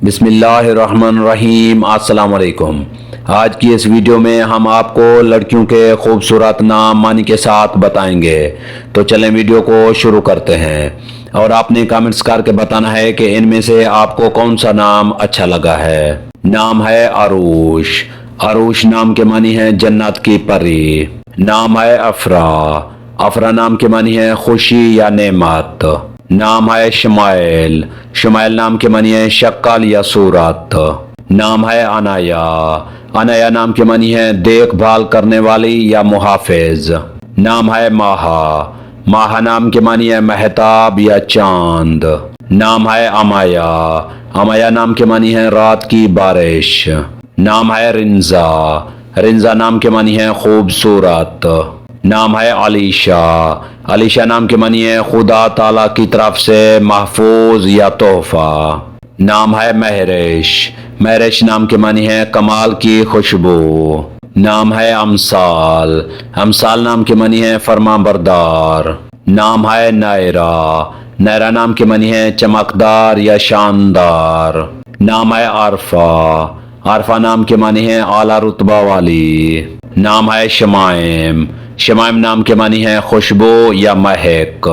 بسم اللہ الرحمن الرحیم۔ السلام علیکم۔ آج کی اس ویڈیو میں ہم آپ کو لڑکیوں کے خوبصورت نام معنی کے ساتھ بتائیں گے، تو چلیں ویڈیو کو شروع کرتے ہیں۔ اور آپ نے کامنٹس کر کے بتانا ہے کہ ان میں سے آپ کو کون سا نام اچھا لگا ہے۔ نام ہے عروش۔ عروش نام کے معنی ہے جنت کی پری۔ نام ہے افرا۔ افرا نام کے معنی ہے خوشی یا نعمت۔ نام ہے شمائل۔ شمائل نام کے معنی ہے شکل یا صورت۔ نام ہے انایا۔ انایا نام کے معنی ہے دیکھ بھال کرنے والی یا محافظ۔ نام ہے ماہا۔ ماہا نام کے معنی ہے مہتاب یا چاند۔ نام ہے امایا۔ امایا نام کے معنی ہے رات کی بارش۔ نام ہے رنزا۔ رنزا نام کے معنی ہے خوبصورت۔ نام ہے علیشا۔ علیشا نام کے معنی ہے خدا تعالی کی طرف سے محفوظ یا تحفہ۔ نام ہے مہرش۔ مہرش نام کے معنی ہے کمال کی خوشبو۔ نام ہے امثال۔ امثال نام کے معنی ہے فرما بردار۔ نام ہے نائرا۔ نائرا نام کے معنی ہے چمکدار یا شاندار۔ نام ہے عارفہ۔ عارفہ نام کے معنی ہے اعلیٰ رتبہ والی۔ نام ہے شمائم۔ شمائم نام کے معنی ہے خوشبو یا مہک۔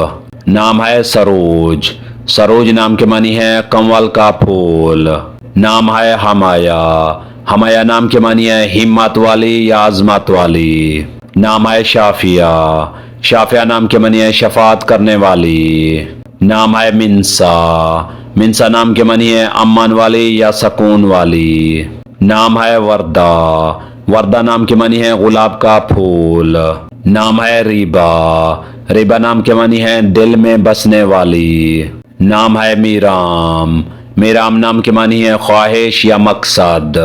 نام ہے سروج۔ سروج نام کے معنی ہے کنول کا پھول۔ نام ہے ہمایا۔ ہمایا نام کے معنی ہے ہمت والی یا عظمت والی۔ نام ہے شافیہ۔ شافیہ نام کے معنی ہے شفاعت کرنے والی۔ نام ہے منسا۔ منسا نام کے معنی ہے امن والی یا سکون والی۔ نام ہے وردہ۔ وردہ نام کے معنی ہے گلاب کا پھول۔ نام ہے ریبا۔ ریبا نام کے معنی ہے دل میں بسنے والی۔ نام ہے میرام۔ میرام نام کے معنی ہے خواہش یا مقصد۔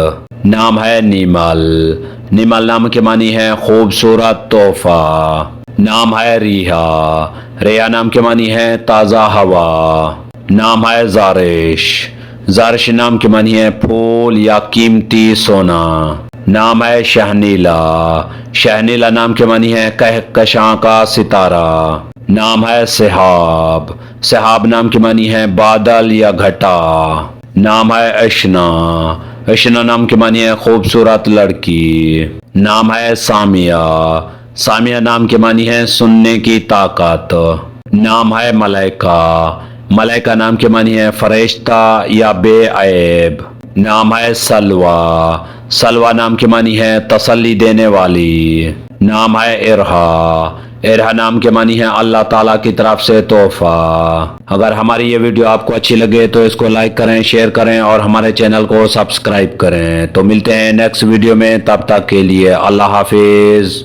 نام ہے نیمل۔ نیمل نام کے معنی ہے خوبصورت تحفہ۔ نام ہے ریحا۔ ریحا نام کے معنی ہے تازہ ہوا۔ نام ہے زارش۔ زارش نام کے معنی ہے پھول یا قیمتی سونا۔ نام ہے شہنیلا۔ شہنیلا نام کے معنی ہے کہکشاں کا ستارہ۔ نام ہے سحاب۔ سحاب نام کے معنی ہے بادل یا گھٹا۔ نام ہے اشنا۔ اشنا نام کے معنی ہے خوبصورت لڑکی۔ نام ہے سامیہ۔ سامیہ نام کے معنی ہے سننے کی طاقت۔ نام ہے ملائکہ۔ ملائکہ نام کے معنی ہے فرشتہ یا بے عیب۔ نام ہے سلوہ۔ سلوہ نام کے معنی ہے تسلی دینے والی۔ نام ہے ارہا۔ ارہا نام کے معنی ہے اللہ تعالیٰ کی طرف سے تحفہ۔ اگر ہماری یہ ویڈیو آپ کو اچھی لگے تو اس کو لائک کریں، شیئر کریں اور ہمارے چینل کو سبسکرائب کریں۔ تو ملتے ہیں نیکسٹ ویڈیو میں، تب تک کے لیے اللہ حافظ۔